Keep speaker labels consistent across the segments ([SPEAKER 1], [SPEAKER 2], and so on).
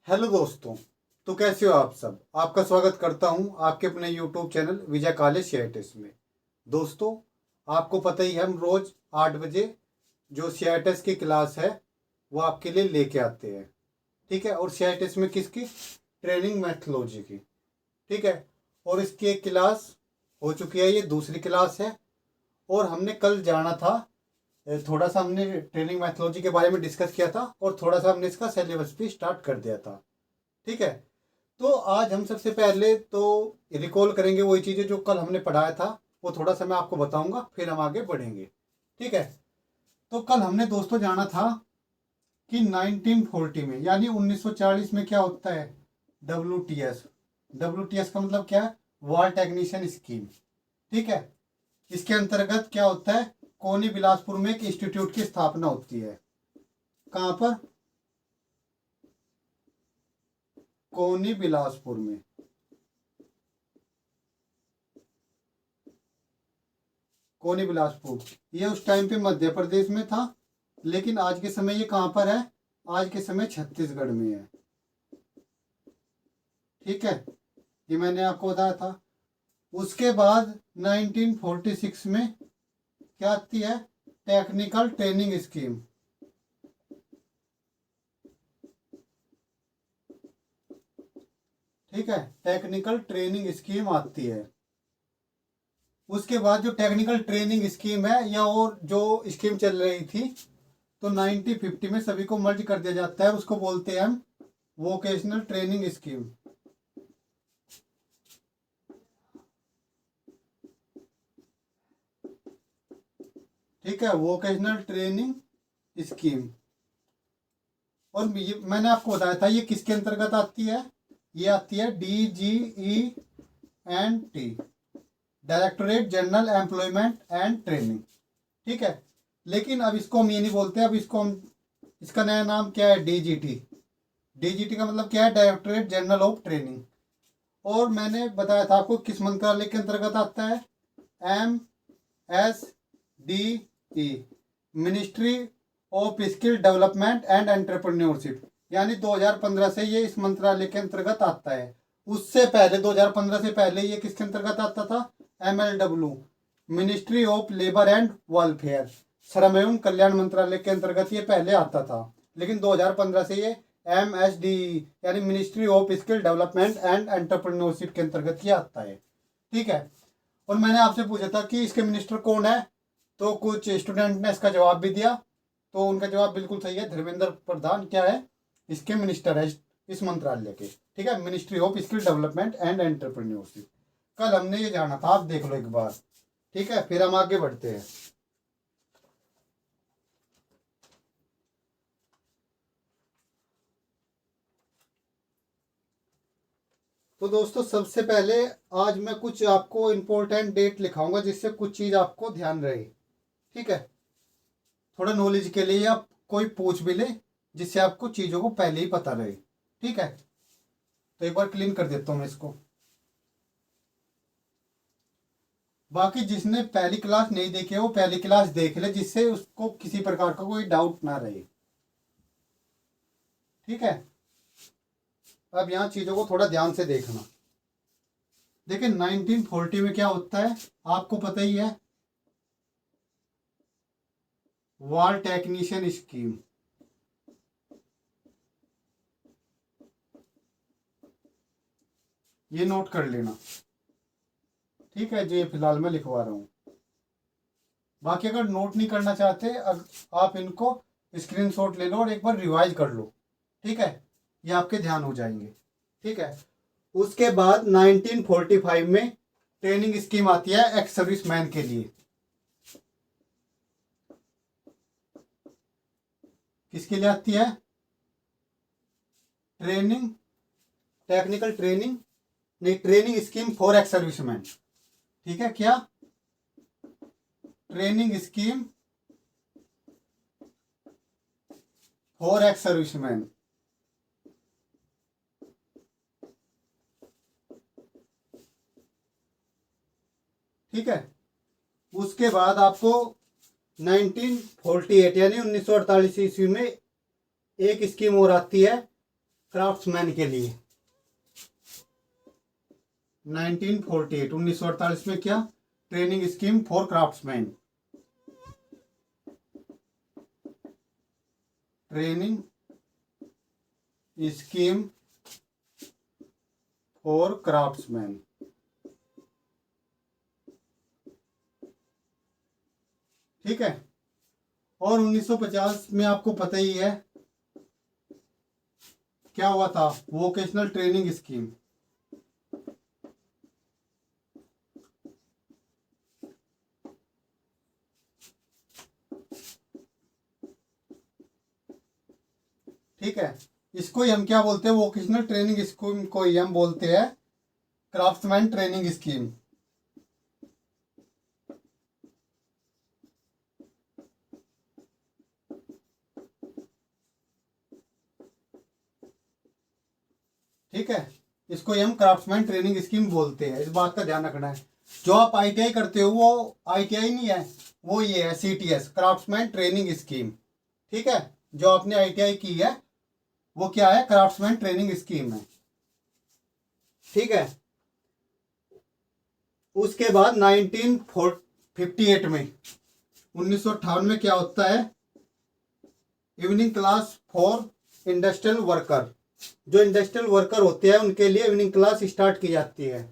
[SPEAKER 1] Hello दोस्तों। तो कैसे हो आप सब। आपका स्वागत करता हूं आपके अपने यूट्यूब चैनल विजय कॉलेज सीआईटीएस में। दोस्तों, आपको पता ही है हम रोज़ 8 बजे जो सीआईटीएस की क्लास है वो आपके लिए लेके आते हैं। ठीक है। और सीआईटीएस में किसकी? ट्रेनिंग मैथोलॉजी की। ठीक है। और इसकी एक क्लास हो चुकी है, ये दूसरी क्लास है। और हमने कल जाना था, थोड़ा सा हमने ट्रेनिंग मैथोलॉजी के बारे में डिस्कस किया था और थोड़ा सा हमने इसका सिलेबस भी स्टार्ट कर दिया था। ठीक है। तो आज हम सबसे पहले तो रिकॉल करेंगे वही चीज़ें जो कल हमने पढ़ाया था, वो थोड़ा सा मैं आपको बताऊंगा, फिर हम आगे बढ़ेंगे। ठीक है। तो कल हमने दोस्तों जाना था कि 1940 में यानी 1940 में क्या होता है? WTS। WTS का मतलब क्या है? War technician scheme. ठीक है। इसके अंतर्गत क्या होता है? कोनी बिलासपुर में एक इंस्टीट्यूट की स्थापना होती है। कहाँ पर? कोनी बिलासपुर में। कोनी बिलासपुर ये उस टाइम पे मध्य प्रदेश में था, लेकिन आज के समय ये कहाँ पर है? आज के समय छत्तीसगढ़ में है। ठीक है। ये मैंने आपको बताया था। उसके बाद 1946 में क्या आती है? Technical training scheme. ठीक है। टेक्निकल ट्रेनिंग स्कीम आती है। उसके बाद जो टेक्निकल ट्रेनिंग स्कीम है या और जो स्कीम चल रही थी, तो 1950 में सभी को मर्ज कर दिया जाता है। उसको बोलते हैं हम वोकेशनल ट्रेनिंग स्कीम। ठीक है, वोकेशनल ट्रेनिंग स्कीम। और मैंने आपको बताया था ये किसके अंतर्गत आती है? ये आती है DGENT, directorate general employment and training. ठीक है। लेकिन अब इसको हम ये नहीं बोलते, अब इसको हम, इसका नया नाम क्या है? DGT। DGT का मतलब क्या है? Directorate general of training. और मैंने बताया था आपको किस मंत्रालय के अंतर्गत आता है? MSDE, ministry of skill development and entrepreneurship. यानी 2015 से ये इस मंत्रालय के अंतर्गत आता है। उससे पहले 2015 से पहले ये किसके अंतर्गत आता था? MLW, ministry of labour and welfare, श्रम एवं कल्याण मंत्रालय के अंतर्गत ये पहले आता था। लेकिन 2015 से ये MSDE यानी ministry of skill development and entrepreneurship के अंतर्गत ये आता है। ठीक है। और मैंने आपसे पूछा था कि इसके मिनिस्टर कौन है, तो कुछ स्टूडेंट ने इसका जवाब भी दिया। तो उनका जवाब बिल्कुल सही है, धर्मेंद्र प्रधान क्या है? इसके मिनिस्टर है इस मंत्रालय के। ठीक है, ministry of skill development and entrepreneurship. कल हमने ये जाना था, आप देख लो एक बार। ठीक है, फिर हम आगे बढ़ते हैं। तो दोस्तों, सबसे पहले आज मैं कुछ आपको इम्पोर्टेंट डेट लिखाऊंगा जिससे कुछ चीज़ आपको ध्यान रहे। ठीक है, थोड़ा नॉलेज के लिए, आप कोई पूछ भी ले जिससे आपको चीज़ों को पहले ही पता रहे। ठीक है। तो एक बार क्लीन कर देता हूँ मैं इसको। बाकी जिसने पहली क्लास नहीं देखी है वो पहली क्लास देख ले, जिससे उसको किसी प्रकार का कोई डाउट ना रहे। ठीक है। अब यहाँ चीज़ों को थोड़ा ध्यान से देखना। देखिए 1940 में क्या होता है आपको पता ही है? War technician scheme. ये नोट कर लेना। ठीक है, जो ये फिलहाल मैं लिखवा रहा हूँ। बाकी अगर नोट नहीं करना चाहते, आप इनको स्क्रीनशॉट ले लो और एक बार रिवाइज कर लो। ठीक है, ये आपके ध्यान हो जाएंगे। ठीक है। उसके बाद 1945 में ट्रेनिंग स्कीम आती है एक्स सर्विसमैन के लिए। किसके लिए आती है? ट्रेनिंग, टेक्निकल ट्रेनिंग, नहीं, training scheme for ex serviceman. ठीक है, क्या? Training scheme for ex serviceman. ठीक है। उसके बाद आपको 1948 यानी 1948 ईस्वी में एक स्कीम और आती है, क्राफ्ट्समैन के लिए। 1948 1948 में क्या, training scheme for craftsman, training scheme for craftsman. ठीक है। और 1950 में आपको पता ही है क्या हुआ था, वोकेशनल ट्रेनिंग स्कीम। ठीक है, इसको ही हम क्या बोलते हैं, वोकेशनल ट्रेनिंग स्कीम को ही हम बोलते हैं क्राफ्ट्समैन ट्रेनिंग स्कीम। ठीक है, इसको ही हम क्राफ्ट्समैन ट्रेनिंग स्कीम बोलते हैं, इस बात का ध्यान रखना है। जो आप आईटीआई करते हो वो आईटीआई नहीं है, वो ये है सीटीएस, क्राफ्ट्समैन ट्रेनिंग स्कीम। ठीक है, जो आपने आईटीआई की है वो क्या है, क्राफ्ट्समैन ट्रेनिंग स्कीम है। ठीक है, उसके बाद 1958 में 1958 में क्या होता है, evening class for industrial worker. जो इंडस्ट्रियल वर्कर होते हैं उनके लिए इवनिंग क्लास स्टार्ट की जाती है।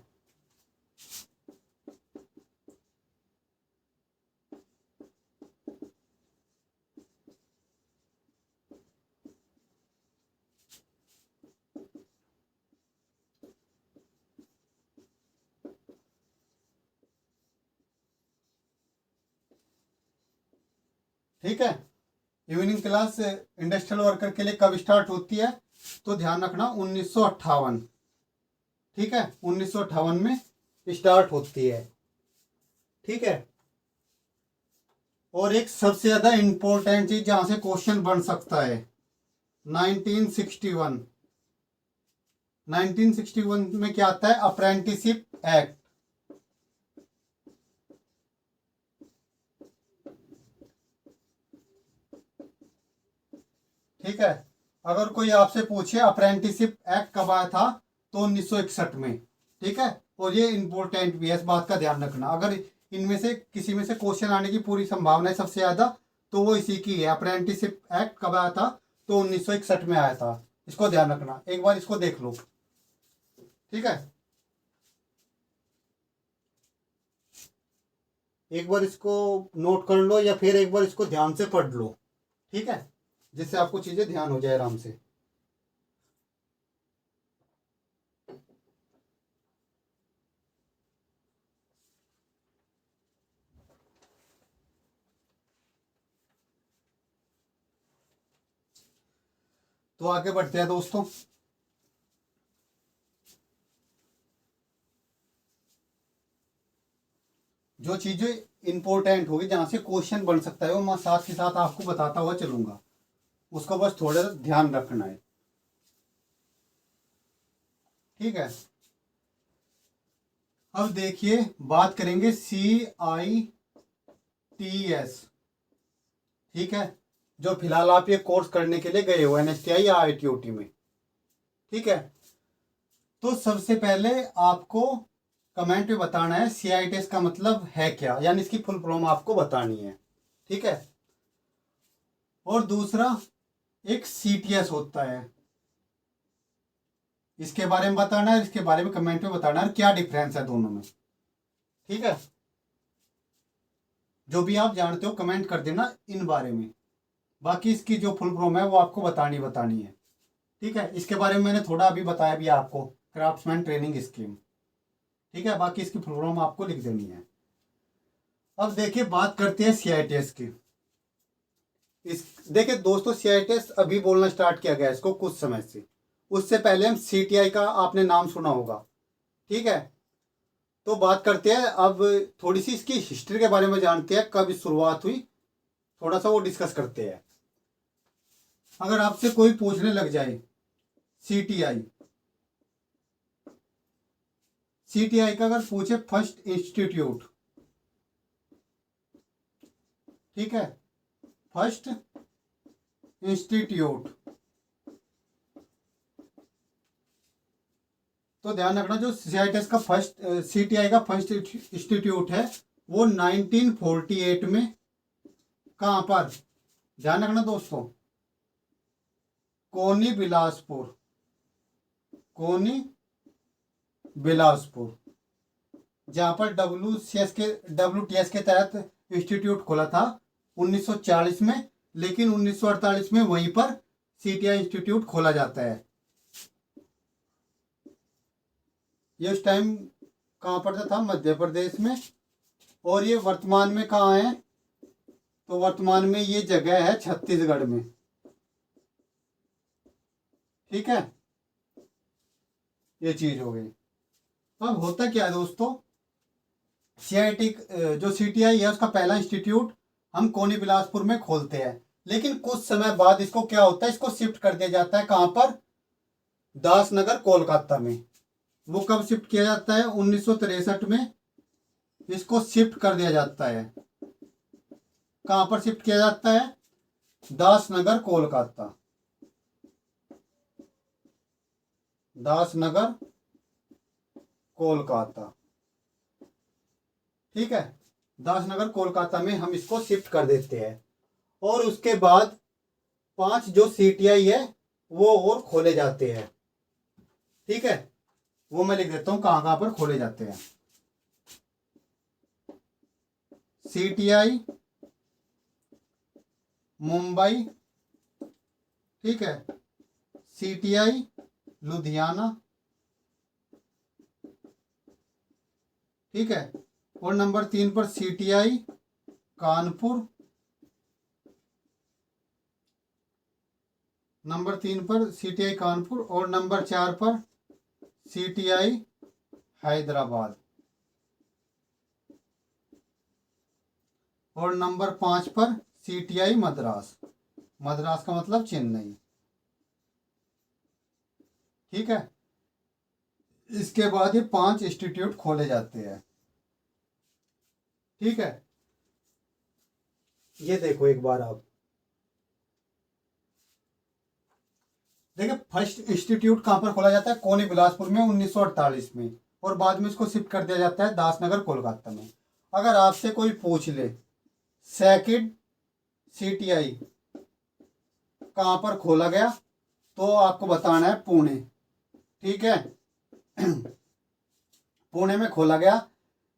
[SPEAKER 1] ठीक है, इवनिंग क्लास इंडस्ट्रियल वर्कर के लिए कब स्टार्ट होती है, तो ध्यान रखना 1958। ठीक है, 1958 में स्टार्ट होती है। ठीक है, और एक सबसे ज्यादा इंपॉर्टेंट चीज जहां से क्वेश्चन बन सकता है, 1961। 1961 में क्या आता है, अप्रेंटिसशिप एक्ट। ठीक है, अगर कोई आपसे पूछे अप्रेंटिसशिप एक्ट कब आया था, तो 1961 में। ठीक है, और ये इंपॉर्टेंट भी है, इस बात का ध्यान रखना। अगर इनमें से किसी में से क्वेश्चन आने की पूरी संभावना है सबसे ज्यादा, तो वो इसी की है। अप्रेंटिसशिप एक्ट कब आया था, तो 1961 में आया था। इसको ध्यान रखना, एक बार इसको देख लो। ठीक है, एक बार इसको नोट कर लो या फिर एक बार इसको ध्यान से पढ़ लो। ठीक है, जिससे आपको चीजें ध्यान हो जाए आराम से। तो आगे बढ़ते हैं दोस्तों। जो चीजें इंपॉर्टेंट होगी जहां से क्वेश्चन बन सकता है वो मैं साथ के साथ आपको बताता हुआ चलूंगा, उसको बस थोड़ा सा ध्यान रखना है। ठीक है, अब देखिए बात करेंगे CITS। ठीक है, जो फिलहाल आप ये कोर्स करने के लिए गए हो NSTI या ITOT में। ठीक है, तो सबसे पहले आपको कमेंट में बताना है CITS का मतलब है क्या, यानी इसकी फुल फॉर्म आपको बतानी है। ठीक है, और दूसरा एक CTS होता है, इसके बारे में बताना है, इसके बारे में कमेंट में बताना है क्या डिफरेंस है दोनों में। ठीक है, जो भी आप जानते हो कमेंट कर देना इन बारे में। बाकी इसकी जो फुल फॉर्म है वो आपको बतानी बतानी है। ठीक है, इसके बारे में मैंने थोड़ा अभी बताया भी आपको, क्राफ्ट्समैन ट्रेनिंग स्कीम। ठीक है, बाकी इसकी फुल फॉर्म आपको लिख देनी है। अब देखिए बात करते हैं CITS की। इस देखिए दोस्तों, CITS अभी बोलना स्टार्ट किया गया है इसको कुछ समय से। उससे पहले हम CTI का आपने नाम सुना होगा। ठीक है, तो बात करते हैं अब, थोड़ी सी इसकी हिस्ट्री के बारे में जानते हैं, कब शुरुआत हुई, थोड़ा सा वो डिस्कस करते हैं। अगर आपसे कोई पूछने लग जाए CTI, CTI का अगर पूछे फर्स्ट इंस्टीट्यूट, ठीक है, फर्स्ट इंस्टीट्यूट, तो ध्यान रखना, जो सीआईटीएस का फर्स्ट सीटीआई का फर्स्ट इंस्टीट्यूट है वो 1948 में कहाँ पर, ध्यान रखना दोस्तों, कोनी बिलासपुर, कोनी बिलासपुर, जहां पर WTS के तहत इंस्टीट्यूट खोला था 1940 में, लेकिन 1948 में वहीं पर सीटीआई इंस्टीट्यूट खोला जाता है। ये उस टाइम कहाँ पड़ता था, मध्य प्रदेश में। और ये वर्तमान में कहाँ है, तो वर्तमान में ये जगह है छत्तीसगढ़ में। ठीक है, ये चीज हो गई। अब होता क्या है दोस्तों, सीआईटी जो सीटीआई है उसका पहला इंस्टीट्यूट हम कोनी बिलासपुर में खोलते हैं, लेकिन कुछ समय बाद इसको क्या होता है, इसको शिफ्ट कर दिया जाता है कहाँ पर, दासनगर कोलकाता में। वो कब शिफ्ट किया जाता है, 1963 में इसको शिफ्ट कर दिया जाता है। कहाँ पर शिफ्ट किया जाता है, दासनगर कोलकाता, दासनगर कोलकाता। ठीक है, दासनगर कोलकाता में हम इसको शिफ्ट कर देते हैं। और उसके बाद 5 जो सीटीआई है वो और खोले जाते हैं। ठीक है, वो मैं लिख देता हूं कहां कहां पर खोले जाते हैं। सीटीआई मुंबई, ठीक है, सीटीआई लुधियाना, ठीक है, और नंबर 3 पर सीटीआई कानपुर, नंबर 3 पर सीटीआई कानपुर, और नंबर 4 पर सीटीआई हैदराबाद, और नंबर 5 पर सीटीआई मद्रास। मद्रास का मतलब चेन्नई। ठीक है, इसके बाद ये 5 इंस्टीट्यूट खोले जाते हैं। ठीक है, ये देखो एक बार आप देखिए, फर्स्ट इंस्टीट्यूट कहां पर खोला जाता है, कोनी बिलासपुर में 1948 में, और बाद में इसको शिफ्ट कर दिया जाता है दासनगर कोलकाता में। अगर आपसे कोई पूछ ले सेकंड सीटीआई कहां पर खोला गया, तो आपको बताना है पुणे। ठीक है, पुणे में खोला गया,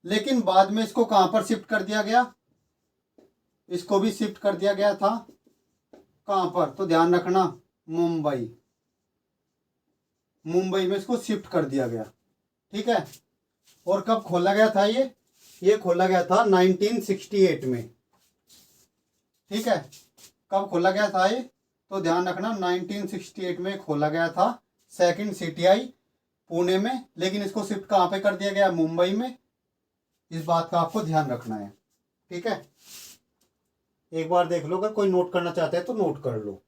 [SPEAKER 1] लेकिन बाद में इसको कहां पर शिफ्ट कर दिया गया, इसको भी शिफ्ट कर दिया गया था कहां पर, तो ध्यान रखना मुंबई, मुंबई में इसको शिफ्ट कर दिया गया। ठीक है, और कब खोला गया था ये खोला गया था 1968 में। ठीक है, कब खोला गया था ये, तो ध्यान रखना 1968 में खोला गया था सेकंड सीटीआई पुणे में, लेकिन इसको शिफ्ट कहाँ पे कर दिया गया, मुंबई में। इस बात का आपको ध्यान रखना है। ठीक है, एक बार देख लो, अगर कोई नोट करना चाहता है तो नोट कर लो।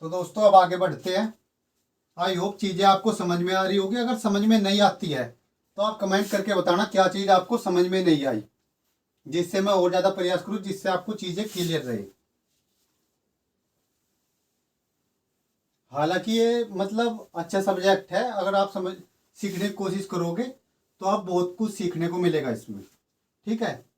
[SPEAKER 1] तो दोस्तों अब आगे बढ़ते हैं। आई होप चीजें आपको समझ में आ रही होगी। अगर समझ में नहीं आती है तो आप कमेंट करके बताना क्या चीज आपको समझ में नहीं आई, जिससे मैं और ज्यादा प्रयास करूं, जिससे आपको चीजें क्लियर रहे। हालांकि ये मतलब अच्छा सब्जेक्ट है, अगर आप समझ सीखने की कोशिश करोगे तो आप बहुत कुछ सीखने को मिलेगा इसमें। ठीक है,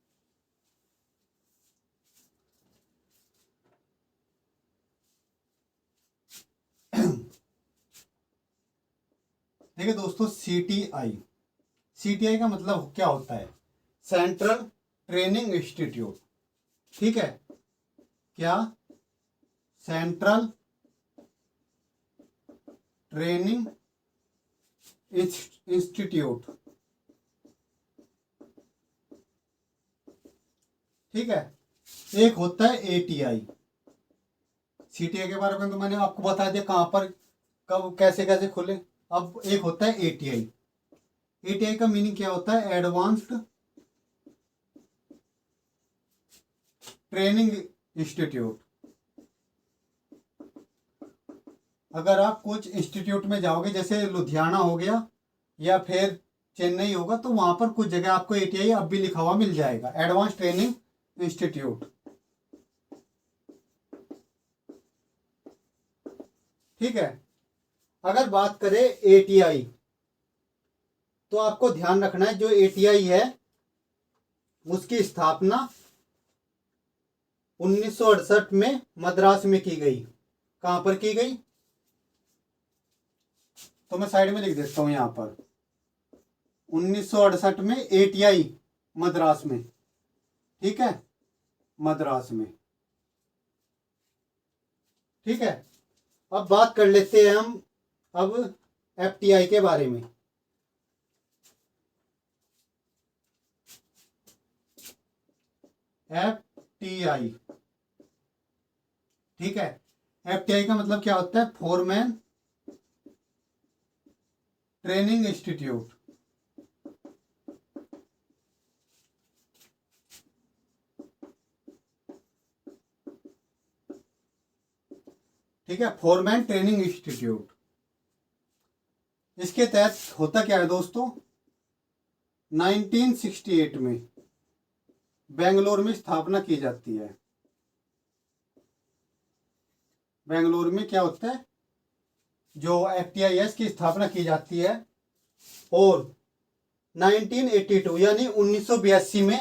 [SPEAKER 1] देखिए दोस्तों, सीटीआई का मतलब क्या होता है, सेंट्रल ट्रेनिंग इंस्टीट्यूट। ठीक है, क्या, सेंट्रल ट्रेनिंग इंस्टीट्यूट। ठीक है, एक होता है एटीआई। सीटीआई के बारे में तो मैंने आपको बता दिया कहां पर कब कैसे कैसे खुले। अब एक होता है एटीआई। एटीआई का मीनिंग क्या होता है, एडवांस्ड ट्रेनिंग इंस्टीट्यूट। अगर आप कुछ इंस्टीट्यूट में जाओगे, जैसे लुधियाना हो गया या फिर चेन्नई होगा तो वहां पर कुछ जगह आपको एटीआई अब भी लिखा हुआ मिल जाएगा, एडवांस ट्रेनिंग इंस्टीट्यूट। ठीक है। अगर बात करें एटीआई, तो आपको ध्यान रखना है जो एटीआई है उसकी स्थापना 1968 में मद्रास में की गई। कहां पर की गई? तो मैं साइड में लिख देता हूं यहां पर 1968 में एटीआई मद्रास में। ठीक है, मद्रास में। ठीक है। अब बात कर लेते हैं हम अब एफटीआई के बारे में। एफटीआई, ठीक है। एफटीआई का मतलब क्या होता है? Foreman training institute. ठीक है, फोरमैन ट्रेनिंग इंस्टीट्यूट। इसके तहत होता क्या है दोस्तों, 1968 में बेंगलोर में स्थापना की जाती है। बेंगलोर में क्या होता है, जो एफटीआईएस की स्थापना की जाती है। और 1982 यानी 1982 में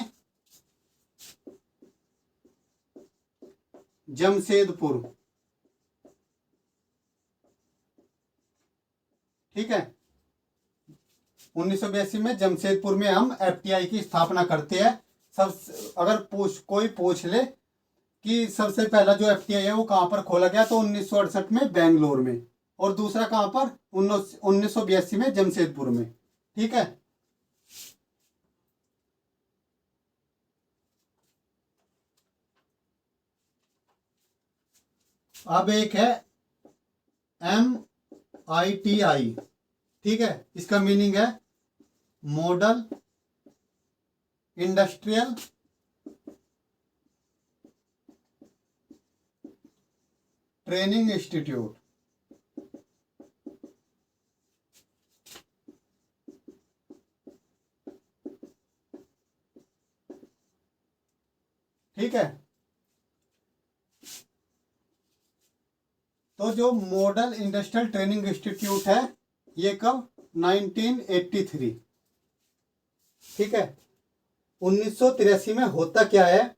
[SPEAKER 1] जमशेदपुर, ठीक है, 1982 में जमशेदपुर में हम एफटीआई की स्थापना करते हैं। सब अगर कोई पूछ ले कि सबसे पहला जो एफटीआई है वो कहां पर खोला गया, तो 1968 में बेंगलोर में, और दूसरा कहां पर 1982 में जमशेदपुर में। ठीक है। अब एक है MITI। ठीक है, इसका मीनिंग है मॉडल इंडस्ट्रियल ट्रेनिंग इंस्टीट्यूट। ठीक है। तो जो मॉडल इंडस्ट्रियल ट्रेनिंग इंस्टीट्यूट है ये कब, 1983। ठीक है। 1983 में होता क्या है,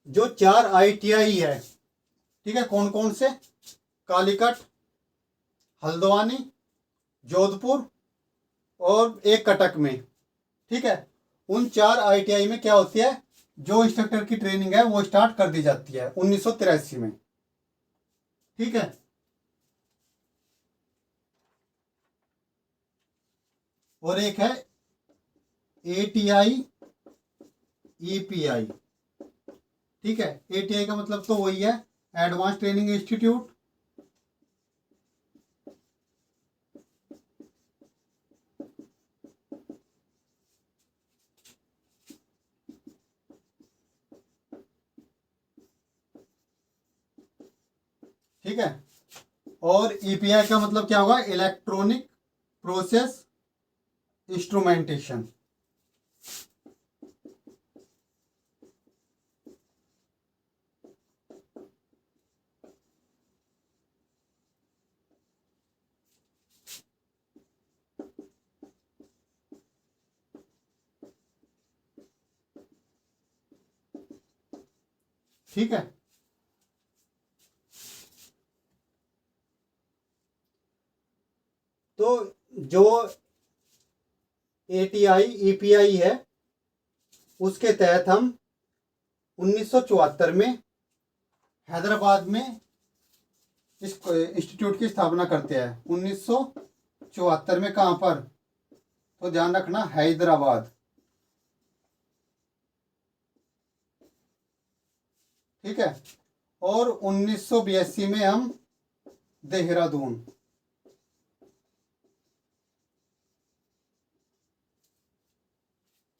[SPEAKER 1] जो 4 आईटीआई है, ठीक है, कौन कौन से, कालीकट, हल्द्वानी, जोधपुर और एक कटक में। ठीक है। उन 4 आईटीआई में क्या होती है, जो इंस्ट्रक्टर की ट्रेनिंग है वो स्टार्ट कर दी जाती है 1983 में। ठीक है। और एक है एटीआई ईपीआई। ठीक है, एटीआई का मतलब तो वही है, एडवांस ट्रेनिंग इंस्टीट्यूट। ठीक है। और ईपीआई का मतलब क्या होगा, इलेक्ट्रॉनिक प्रोसेस इंस्ट्रूमेंटेशन। ठीक है। तो जो एटीआई ईपीआई है उसके तहत हम 1974 में हैदराबाद में इस इंस्टीट्यूट की स्थापना करते हैं। 1974 में कहां पर, तो ध्यान रखना, हैदराबाद। ठीक है। और 1982 में हम देहरादून।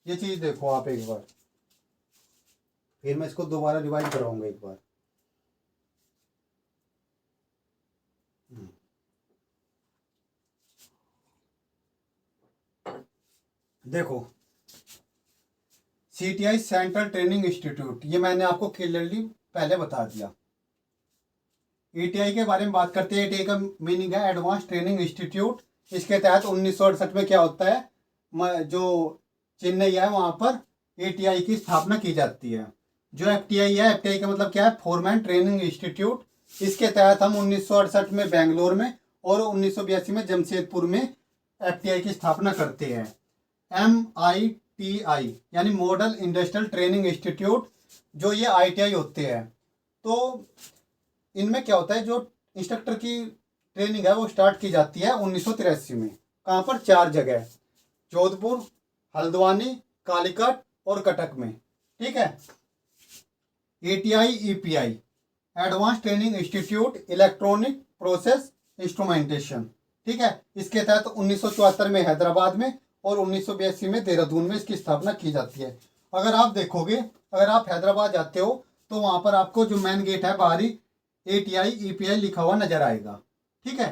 [SPEAKER 1] ये चीज देखो आप एक बार, फिर मैं इसको दोबारा रिवाइज कराऊंगा एक बार। देखो, सीटीआई सेंट्रल ट्रेनिंग इंस्टीट्यूट, ये मैंने आपको क्लियरली पहले बता दिया। ईटीआई के बारे में बात करते हैं। ईटीआई का मीनिंग है एडवांस ट्रेनिंग इंस्टीट्यूट। इसके तहत 1968 में क्या होता है, जो चेन्नई है वहाँ पर ईटीआई की स्थापना की जाती है। जो एफटीआई है, एफटीआई का मतलब क्या है, फोरमैन ट्रेनिंग इंस्टीट्यूट। इसके तहत हम 1968 में बेंगलोर में और 1982 में जमशेदपुर में एफटीआई की स्थापना करते हैं। MITI यानी मॉडल इंडस्ट्रियल ट्रेनिंग इंस्टीट्यूट, जो ये ITI होते हैं। तो इनमें क्या होता है, जो इंस्ट्रक्टर की ट्रेनिंग है वो स्टार्ट की जाती है 1983 में। कहाँ पर, 4 जगह, जोधपुर, हल्द्वानी, कालीकट और कटक में। ठीक है। ATI EPI advance training institute electronic process instrumentation. ठीक है। इसके तहत 1974 में हैदराबाद में और 1982 में देहरादून में इसकी स्थापना की जाती है। अगर आप देखोगे, अगर आप हैदराबाद जाते हो तो वहाँ पर आपको जो मेन गेट है बाहरी ATI EPI लिखा हुआ नजर आएगा। ठीक है,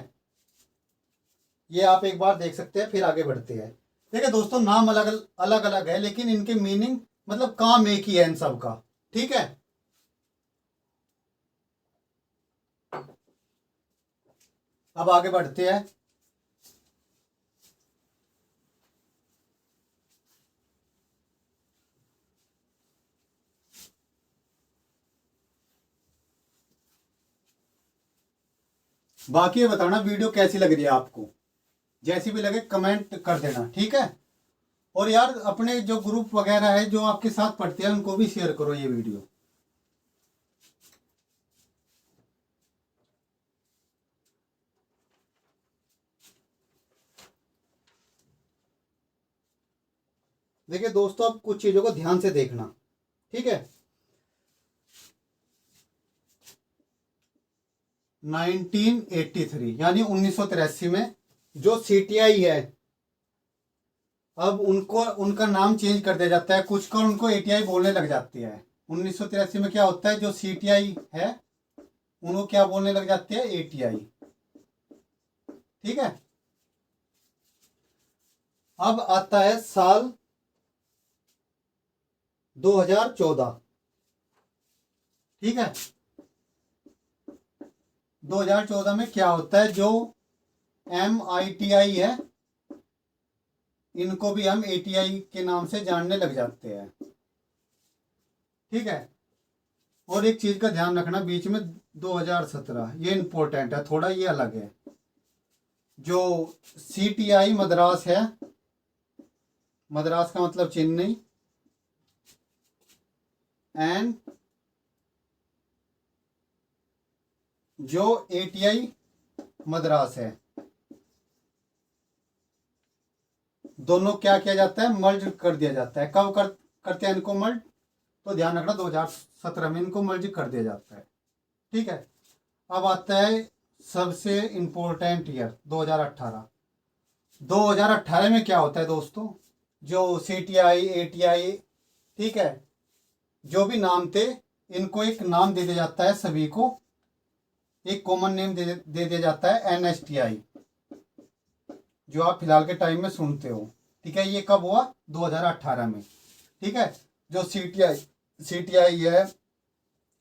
[SPEAKER 1] ये आप एक बार देख सकते हैं। फिर आगे बढ़ते हैं। देखिए दोस्तों, नाम अलग अलग अलग है लेकिन इनके मीनिंग मतलब काम एक ही है इन सब का। ठीक है। अब आगे बढ़ते हैं। बाकी ये बताना वीडियो कैसी लग रही है आपको। जैसी भी लगे कमेंट कर देना। ठीक है। और यार अपने जो ग्रुप वगैरह है जो आपके साथ पढ़ते हैं उनको भी शेयर करो ये वीडियो। देखिए दोस्तों, अब कुछ चीजों को ध्यान से देखना। ठीक है। 1983 यानी 1983 में जो CTI है, अब उनको उनका नाम चेंज कर दिया जाता है। कुछ का उनको ATI बोलने लग जाती है। 1983 में क्या होता है, जो CTI है उनको क्या बोलने लग जाते हैं, ATI। ठीक है। अब आता है साल 2014। ठीक है। 2014 में क्या होता है, जो MITI है इनको भी हम ATI के नाम से जानने लग जाते हैं। ठीक है। और एक चीज का ध्यान रखना, बीच में 2017, ये इंपॉर्टेंट है थोड़ा, ये अलग है। जो CTI मद्रास है, मद्रास का मतलब चेन्नई, एंड जो ATI मद्रास है, दोनों क्या किया जाता है, मर्ज कर दिया जाता है। कब करते हैं इनको मर्ज, तो ध्यान रखना 2017 में इनको मर्ज कर दिया जाता है। ठीक है। अब आता है सबसे इंपॉर्टेंट ईयर 2018। 2018 में क्या होता है दोस्तों, जो CTI ATI, ठीक है, जो भी नाम थे इनको एक नाम दे दिया जाता है। सभी को एक कॉमन नेम दे दिया जाता है, NSTI, जो आप फिलहाल के टाइम में सुनते हो। ठीक है। ये कब हुआ, 2018 में। ठीक है। जो CTI है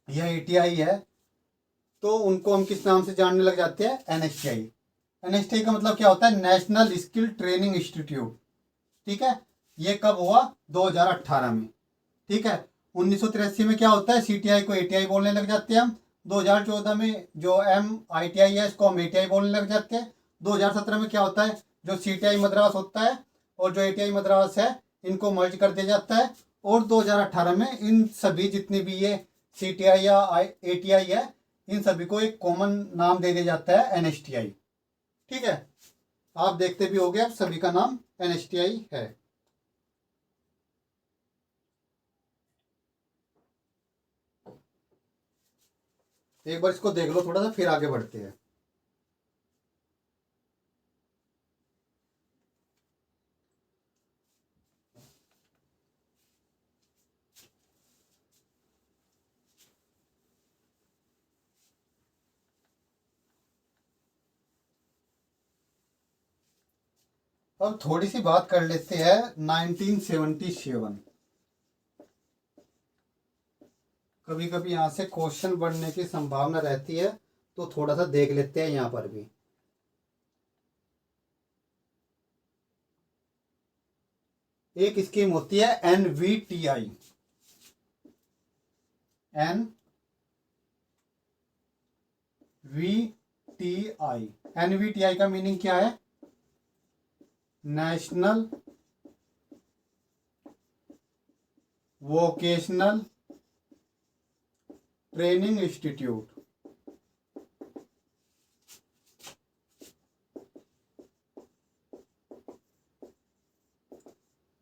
[SPEAKER 1] या ATI है, तो उनको हम किस नाम से जानने लग जाते हैं, NSTI। NSTI का मतलब क्या होता है, नेशनल स्किल ट्रेनिंग इंस्टीट्यूट। ठीक है। ये कब हुआ, 2018 में। ठीक है। 1983 में क्या होता है, CTI को ATI बोलने लग जाते हैं हम। 2014 में जो MITI है इसको हम ATI बोलने लग जाते हैं। 2017 में क्या होता है, जो CTI मद्रास होता है और जो ATI मद्रास है इनको मर्ज कर दिया जाता है। और 2018 में इन सभी जितनी भी ये CTI या ATI है, इन सभी को एक कॉमन नाम दे दिया जाता है, NSTI। ठीक है। आप देखते भी होंगे, अब सभी का नाम NSTI है। एक बार इसको देख लो थोड़ा सा, फिर आगे बढ़ते हैं। अब थोड़ी सी बात कर लेते हैं 1977। कभी कभी यहाँ से क्वेश्चन बनने की संभावना रहती है, तो थोड़ा सा देख लेते हैं यहाँ पर भी। एक स्कीम होती है NVTI। NVTI। NVTI का मीनिंग क्या है? National vocational training institute.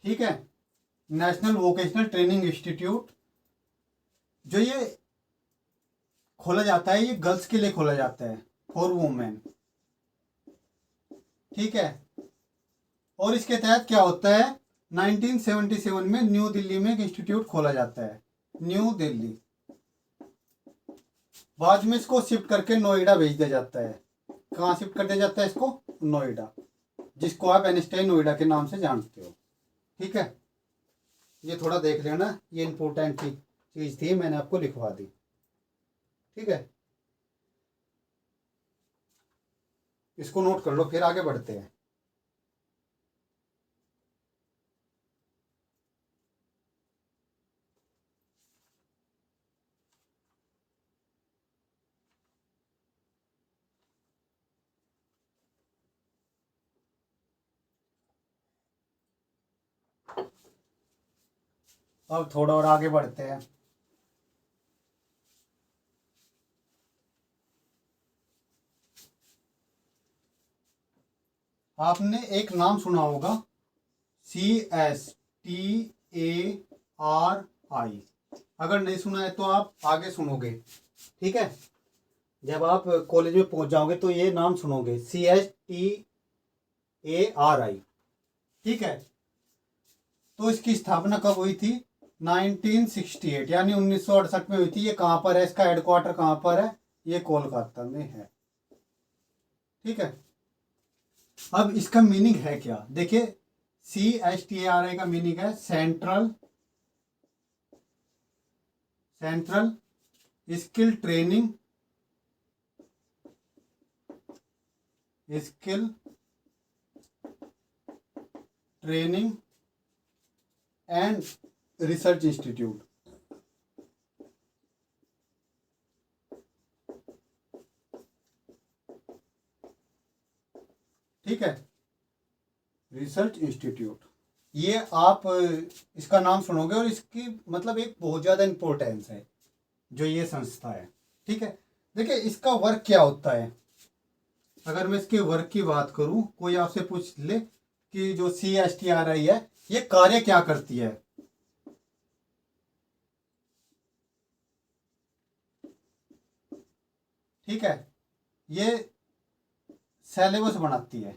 [SPEAKER 1] ठीक है, नेशनल वोकेशनल ट्रेनिंग इंस्टीट्यूट। जो ये खोला जाता है, ये गर्ल्स के लिए खोला जाता है, फॉर वुमेन। ठीक है, और इसके तहत क्या होता है, 1977 में न्यू दिल्ली में एक इंस्टीट्यूट खोला जाता है, न्यू दिल्ली। बाद में इसको शिफ्ट करके नोएडा भेज दिया जाता है। कहाँ शिफ्ट कर दिया जाता है इसको? नोएडा, जिसको आप आइंस्टाइन नोएडा के नाम से जानते हो। ठीक है, ये थोड़ा देख लेना, ये इंपॉर्टेंट चीज थी, मैंने आपको लिखवा दी। ठीक है, इसको नोट कर लो, फिर आगे बढ़ते हैं। अब थोड़ा और आगे बढ़ते हैं। आपने एक नाम सुना होगा, CSTARI। अगर नहीं सुना है तो आप आगे सुनोगे। ठीक है, जब आप कॉलेज में पहुंच जाओगे तो ये नाम सुनोगे, CSTARI। ठीक है, तो इसकी स्थापना कब हुई थी? 1968, यानी 1968 में हुई थी। ये कहाँ पर है, इसका हेडक्वार्टर कहाँ पर है? ये कोलकाता में है। ठीक है, अब इसका मीनिंग है क्या, देखिए। CSTARI का मीनिंग है central skill training and research institute. ठीक है, रिसर्च इंस्टीट्यूट। ये आप इसका नाम सुनोगे, और इसकी मतलब एक बहुत ज़्यादा इम्पोर्टेंस है जो ये संस्था है। ठीक है, देखिए इसका वर्क क्या होता है। अगर मैं इसके वर्क की बात करूं, कोई आपसे पूछ ले कि जो CSTRI है ये कार्य क्या करती है, ठीक है, ये सिलेबस बनाती है।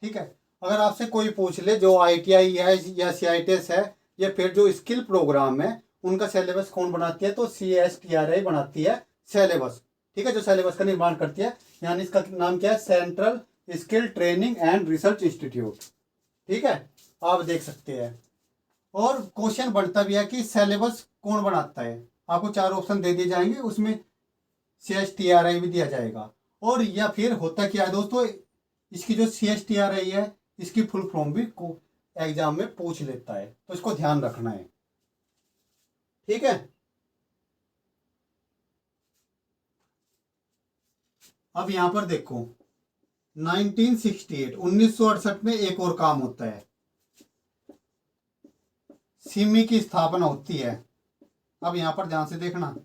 [SPEAKER 1] ठीक है, अगर आपसे कोई पूछ ले जो ITI है या CITS है, या फिर जो स्किल प्रोग्राम है, उनका सिलेबस कौन बनाती है, तो CSTRI बनाती है सिलेबस। ठीक है, जो सिलेबस का निर्माण करती है, यानी इसका नाम क्या है, central skill training and research institute. ठीक है, आप देख सकते हैं। और क्वेश्चन बनता भी है कि सिलेबस कौन बनाता है। आपको 4 ऑप्शन दे दिए जाएंगे, उसमें CSTRI भी दिया जाएगा। और या फिर होता क्या है दोस्तों, इसकी जो CSTRI है, इसकी फुल फॉर्म भी एग्जाम में पूछ लेता है, तो इसको ध्यान रखना है। ठीक है, अब यहां पर देखो, 1968 1968 में एक और काम होता है, सिमी की स्थापना होती है। अब यहां पर ध्यान से देखना,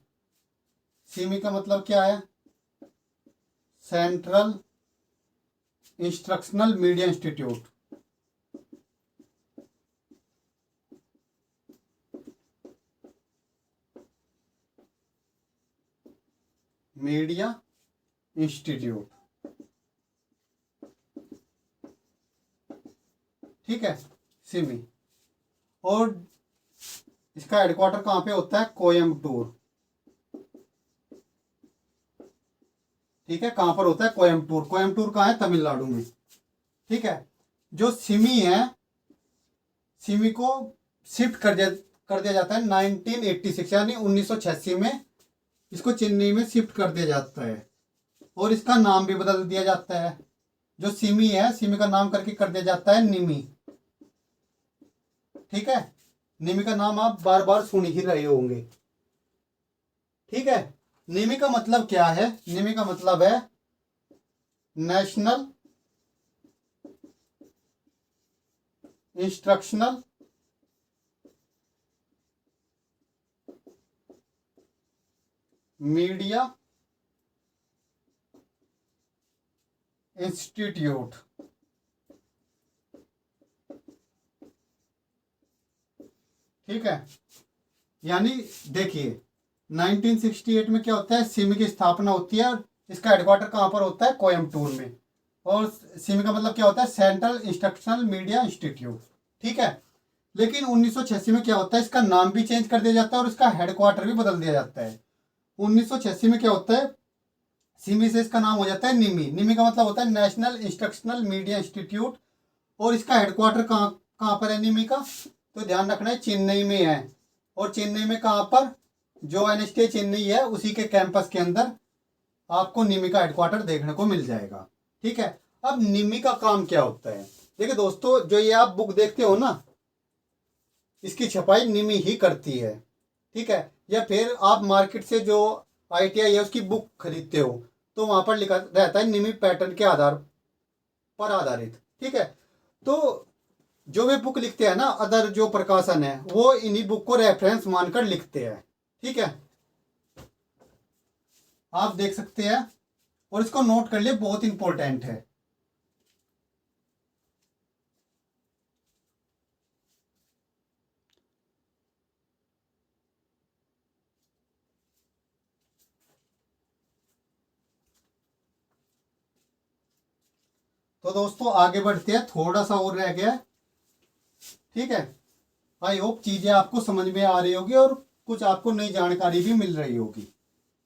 [SPEAKER 1] सिमी का मतलब क्या है, central instructional media institute. Media institute. ठीक है, सिमी। और इसका हेडक्वार्टर कहाँ पे होता है, कोयम्बटूर। ठीक है, कहाँ पर होता है, कोयम्बटूर। कोयम्बटूर कहाँ है, तमिलनाडु में। ठीक है, जो सिमी है, सिमी को शिफ्ट कर दिया जाता है 1986 यानी 1986 में इसको चेन्नई में शिफ्ट कर दिया जाता है और इसका नाम भी बदल दिया जाता है। जो सिमी है, सिमी का नाम करके कर दिया जाता है निमी। ठीक है, निमी का नाम आप बार बार सुन ही रहे होंगे। ठीक है, निमी का मतलब क्या है? निमी का मतलब है नेशनल इंस्ट्रक्शनल मीडिया इंस्टीट्यूट। ठीक है, यानी देखिए 1968 में क्या होता है, सिमी की स्थापना होती है और इसका हेडक्वार्टर कहाँ पर होता है? कोयम्बटूर में। और सिमी का मतलब क्या होता है? Central instructional media institute. ठीक है, लेकिन 1986 में क्या होता है, इसका नाम भी चेंज कर दिया जाता है और इसका हेडक्वार्टर भी बदल दिया जाता है। 1986 में क्या होता है, सिमी से इसका नाम हो जाता है निमी। निमी का मतलब होता है नेशनल इंस्ट्रक्शनल मीडिया इंस्टीट्यूट। और इसका हेडक्वार्टर कहाँ कहाँ पर है निमी का? तो ध्यान रखना है, चेन्नई में है। और चेन्नई में कहाँ पर? जो एनएसटी चेन्नई है उसी के कैंपस के अंदर आपको निमी का हेडक्वार्टर देखने को मिल जाएगा। ठीक है, अब निमी का काम क्या होता है? देखिए दोस्तों, जो ये आप बुक देखते हो ना, इसकी छपाई निमी ही करती है। ठीक है, या फिर आप मार्केट से जो आईटीआई है उसकी बुक खरीदते हो तो वहां पर लिखा रहता है निमी पैटर्न के आधार पर आधारित। ठीक है, तो जो वे बुक लिखते हैं ना, अदर जो प्रकाशन है वो इन्हीं बुक को रेफरेंस मानकर लिखते हैं। ठीक है, आप देख सकते हैं और इसको नोट कर लिए, बहुत इंपॉर्टेंट है। तो दोस्तों आगे बढ़ते हैं, थोड़ा सा और रह गया है। ठीक है, आई होप चीजें आपको समझ में आ रही होगी और कुछ आपको नई जानकारी भी मिल रही होगी।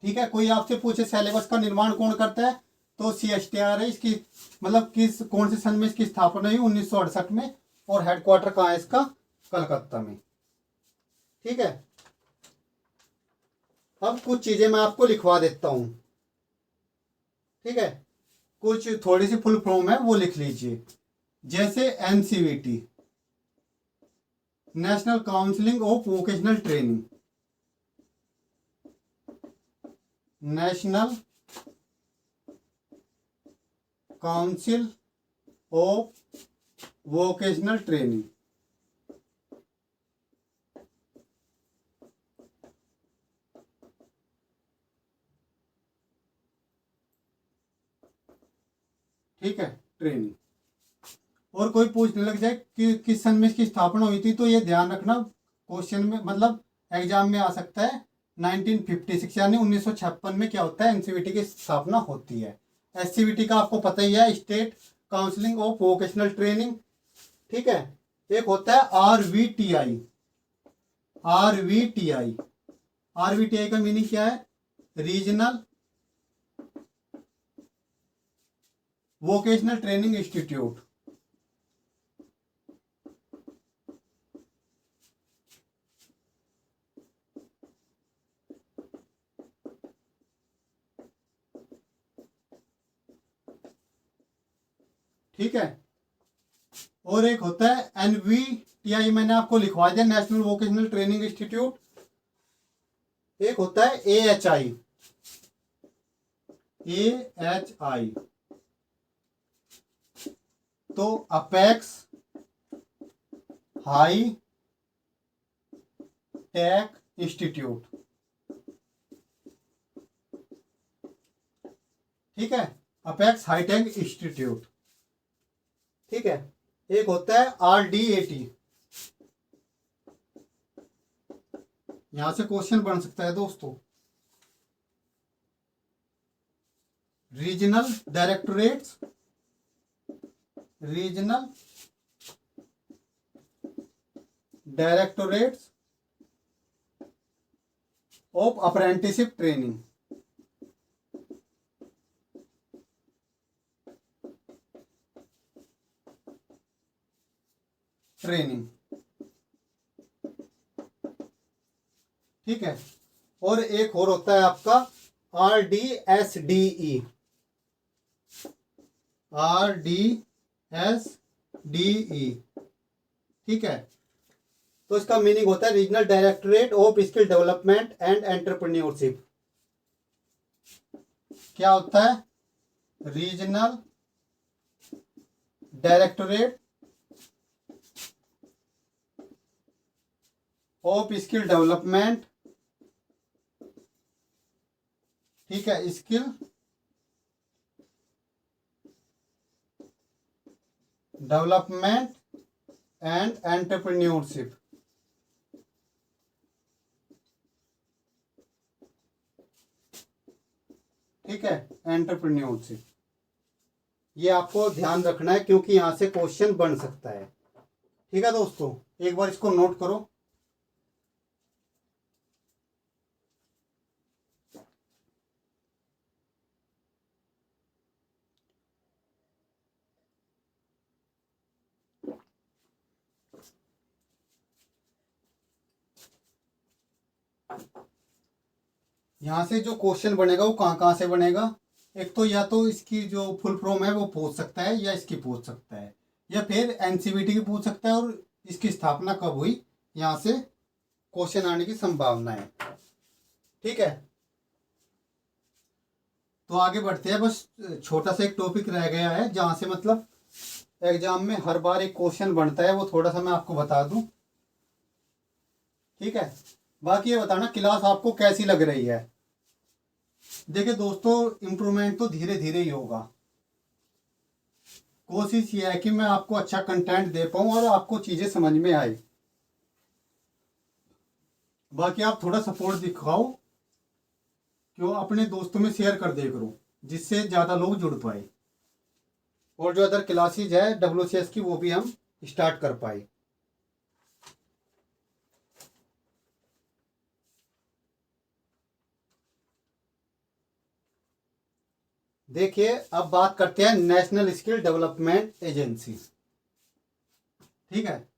[SPEAKER 1] ठीक है, कोई आपसे पूछे सिलेबस का निर्माण कौन करता है, तो CSTR है। इसकी मतलब किस कौन से सन में इसकी स्थापना हुई? 1968 में। और हेडक्वार्टर कहाँ है इसका? कलकत्ता में। ठीक है, अब कुछ चीजें मैं आपको लिखवा देता हूं। ठीक है, कुछ थोड़ी सी फुल फॉर्म है वो लिख लीजिए। जैसे NCVT, national counselling of vocational training, national council of vocational training. ठीक है, ट्रेनिंग। और कोई पूछने लग जाए कि किस सन में इसकी स्थापना हुई थी, तो ये ध्यान रखना, क्वेश्चन में मतलब एग्जाम में आ सकता है। 1956 यानी 1956 में क्या होता है? एनसीवीटी की स्थापना होती है। एससीवीटी का आपको पता ही है, state counselling of vocational training. ठीक है, एक होता है RVTI। RVTI, RVTI का मीनिंग क्या है? Regional vocational training institute. ठीक है, और एक होता है NVTI, मैंने आपको लिखवा दिया, नेशनल वोकेशनल ट्रेनिंग इंस्टीट्यूट। एक होता है AHI। AHI तो अपेक्स हाई टेक इंस्टीट्यूट। ठीक है, अपेक्स हाईटेक इंस्टीट्यूट। ठीक है, एक होता है RDAT। यहां से क्वेश्चन बन सकता है दोस्तों, regional directorates, regional directorates of apprenticeship training. Training, ठीक है। और एक और होता है आपका RDSDE, RDSDE, ठीक है। तो इसका मीनिंग होता है regional directorate of skill development and entrepreneurship. क्या होता है? Regional directorate of skill development, ठीक है, स्किल डेवलपमेंट एंड एंटरप्रेन्योरशिप, ठीक है, एंटरप्रेन्योरशिप। ये आपको ध्यान रखना है क्योंकि यहां से क्वेश्चन बन सकता है, ठीक है दोस्तों। एक बार इसको नोट करो। यहाँ से जो क्वेश्चन बनेगा वो कहाँ कहाँ से बनेगा? एक तो या तो इसकी जो फुल फॉर्म है वो पूछ सकता है, या इसकी पूछ सकता है, या फिर एनसीवीटी की पूछ सकता है, और इसकी स्थापना कब हुई, यहाँ से क्वेश्चन आने की संभावना है, ठीक है। तो आगे बढ़ते हैं। बस छोटा सा एक टॉपिक रह गया है जहाँ से मतलब एग्जाम में हर बार एक क्वेश्चन बनता है, वो थोड़ा सा मैं आपको बता दूं, ठीक है। बाकी ये बताना क्लास आपको कैसी लग रही है। देखिए दोस्तों, इम्प्रूवमेंट तो धीरे धीरे ही होगा। कोशिश ये है कि मैं आपको अच्छा कंटेंट दे पाऊँ और आपको चीज़ें समझ में आए। बाकी आप थोड़ा सपोर्ट दिखाओ, क्यों, अपने दोस्तों में शेयर कर दिया करो जिससे ज़्यादा लोग जुड़ पाए, और जो अदर क्लासेज है WCS की वो भी हम स्टार्ट कर पाए। देखिए अब बात करते हैं नेशनल स्किल डेवलपमेंट एजेंसी, ठीक है,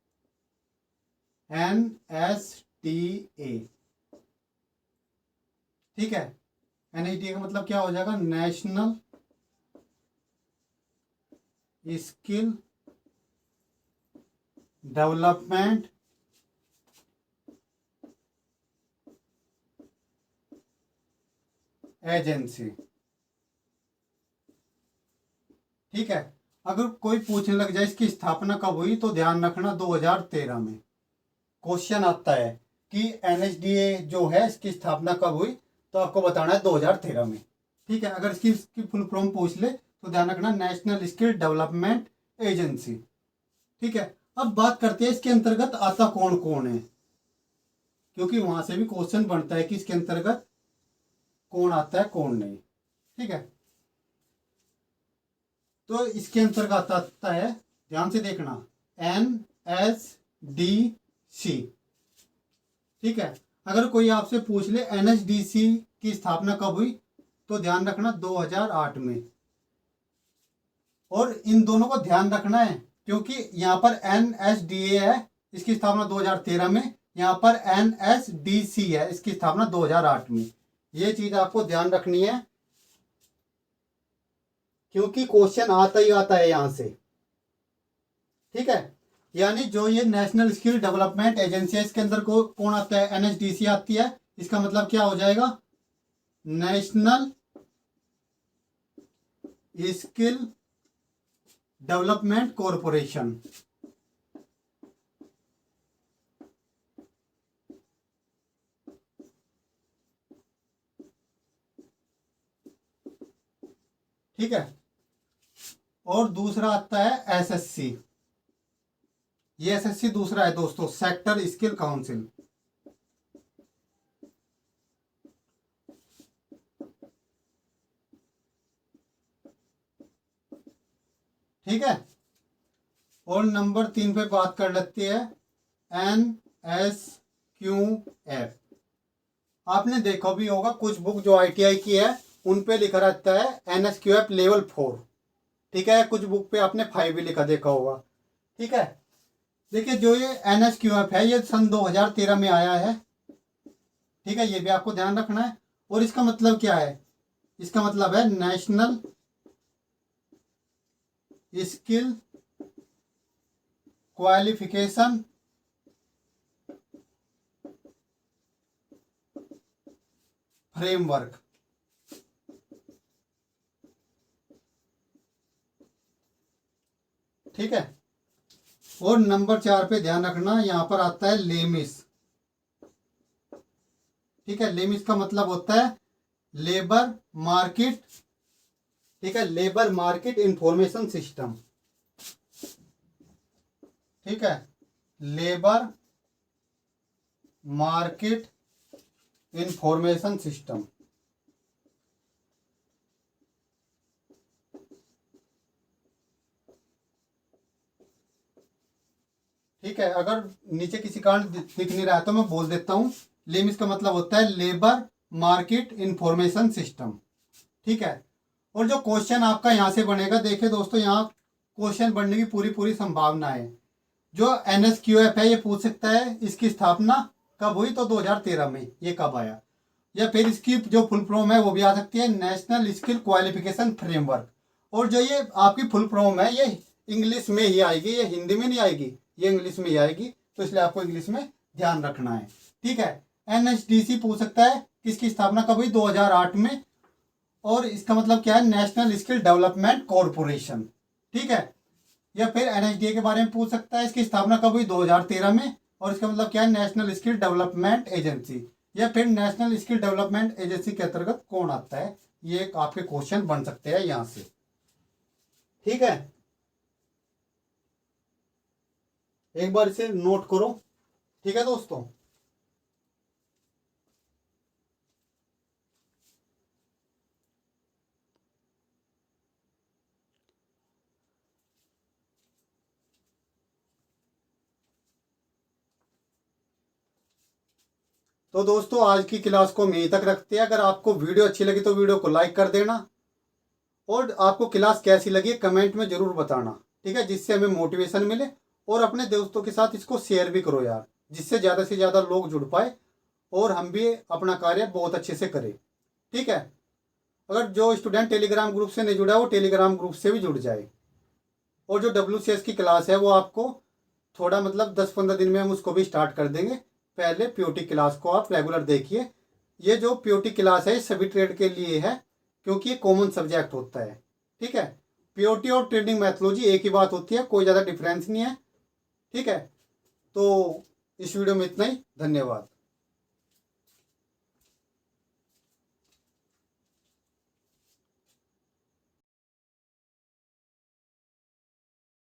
[SPEAKER 1] NSTA, ठीक है। NSTA का मतलब क्या हो जाएगा? नेशनल स्किल डेवलपमेंट एजेंसी, ठीक है। अगर कोई पूछने लग जाए इसकी स्थापना कब हुई, तो ध्यान रखना 2013 में क्वेश्चन आता है कि NSDA जो है इसकी स्थापना कब हुई, तो आपको बताना है 2013 में, ठीक है। अगर इसकी फुल फॉर्म पूछ ले तो ध्यान रखना नेशनल स्किल डेवलपमेंट एजेंसी, ठीक है। अब बात करते हैं इसके अंतर्गत आता कौन कौन है, क्योंकि वहां से भी क्वेश्चन बनता है कि इसके अंतर्गत कौन आता है कौन नहीं, ठीक है। तो इसके अंतर्गत आता है, ध्यान से देखना, NSDC, ठीक है। अगर कोई आपसे पूछ ले NSDC की स्थापना कब हुई, तो ध्यान रखना 2008 में। और इन दोनों को ध्यान रखना है क्योंकि यहाँ पर NSDA है, इसकी स्थापना 2013 में, यहाँ पर NSDC है, इसकी स्थापना 2008 में। ये चीज आपको ध्यान रखनी है क्योंकि क्वेश्चन आता ही आता है यहां से, ठीक है। यानी जो ये नेशनल स्किल डेवलपमेंट एजेंसी है, इसके अंदर को कौन आता है? NSDC आती है। इसका मतलब क्या हो जाएगा? नेशनल स्किल डेवलपमेंट कॉरपोरेशन, ठीक है। और दूसरा आता है SSC। ये SSC दूसरा है दोस्तों, सेक्टर स्किल काउंसिल, ठीक है। और नंबर 3 पे बात कर लेते हैं NSQF। आपने देखा भी होगा कुछ बुक जो ITI की है उन पे लिखा रहता है NSQF लेवल 4, ठीक है। कुछ बुक पे आपने 5 भी लिखा देखा होगा, ठीक है। देखिए जो ये NSQF है ये सन 2013 में आया है। ठीक है, ये भी आपको ध्यान रखना है। और इसका मतलब क्या है? इसका मतलब है नेशनल स्किल क्वालिफिकेशन फ्रेमवर्क। ठीक है, और नंबर 4 पे ध्यान रखना, यहां पर आता है लेमिस। ठीक है, लेमिस का मतलब होता है लेबर मार्केट। ठीक है, लेबर मार्केट इंफॉर्मेशन सिस्टम। ठीक है, लेबर मार्केट इंफॉर्मेशन सिस्टम। ठीक है, अगर नीचे किसी कारण दिख नहीं रहा है तो मैं बोल देता हूं। लेमिस का मतलब होता है लेबर मार्केट इंफॉर्मेशन सिस्टम। ठीक है, और जो क्वेश्चन आपका यहाँ से बनेगा, देखिए दोस्तों यहाँ क्वेश्चन बनने की पूरी पूरी संभावना है। जो NSQF है ये पूछ सकता है इसकी स्थापना कब हुई, तो 2013 में ये कब आया। या फिर इसकी जो फुल फॉर्म है वो भी आ सकती है, नेशनल स्किल क्वालिफिकेशन फ्रेमवर्क। और जो ये आपकी फुल फॉर्म है ये इंग्लिश में ही आएगी, ये हिंदी में नहीं आएगी, ये इंग्लिश में ही आएगी, तो इसलिए आपको इंग्लिश में ध्यान रखना है। ठीक है, NSDC पूछ सकता है किसकी स्थापना कब हुई, 2008 में। और इसका मतलब क्या है, नेशनल स्किल डेवलपमेंट कॉरपोरेशन। ठीक है, या फिर NSDA के बारे में पूछ सकता है, इसकी स्थापना कब हुई, 2013 में। और इसका मतलब क्या है, नेशनल स्किल डेवलपमेंट एजेंसी। या फिर नेशनल स्किल डेवलपमेंट एजेंसी के अंतर्गत कौन आता है, ये एक आपके क्वेश्चन बन सकते हैं यहां से। ठीक है, एक बार इसे नोट करो। ठीक है दोस्तों, तो दोस्तों आज की क्लास को हम यहीं तक रखते हैं। अगर आपको वीडियो अच्छी लगी तो वीडियो को लाइक कर देना, और आपको क्लास कैसी लगी कमेंट में जरूर बताना। ठीक है, जिससे हमें मोटिवेशन मिले। और अपने दोस्तों के साथ इसको शेयर भी करो यार, जिससे ज़्यादा से ज़्यादा लोग जुड़ पाए और हम भी अपना कार्य बहुत अच्छे से करें। ठीक है, अगर जो स्टूडेंट टेलीग्राम ग्रुप से नहीं जुड़ा है वो टेलीग्राम ग्रुप से भी जुड़ जाए। और जो WCS की क्लास है वो आपको थोड़ा मतलब 10-15 दिन में हम उसको भी स्टार्ट कर देंगे। पहले POT क्लास को आप रेगुलर देखिए। ये जो POT क्लास है सभी ट्रेड के लिए है, क्योंकि ये कॉमन सब्जेक्ट होता है। ठीक है, POT और ट्रेडिंग मैथोलॉजी एक ही बात होती है, कोई ज़्यादा डिफरेंस नहीं है। ठीक है, तो इस वीडियो में इतना ही। धन्यवाद।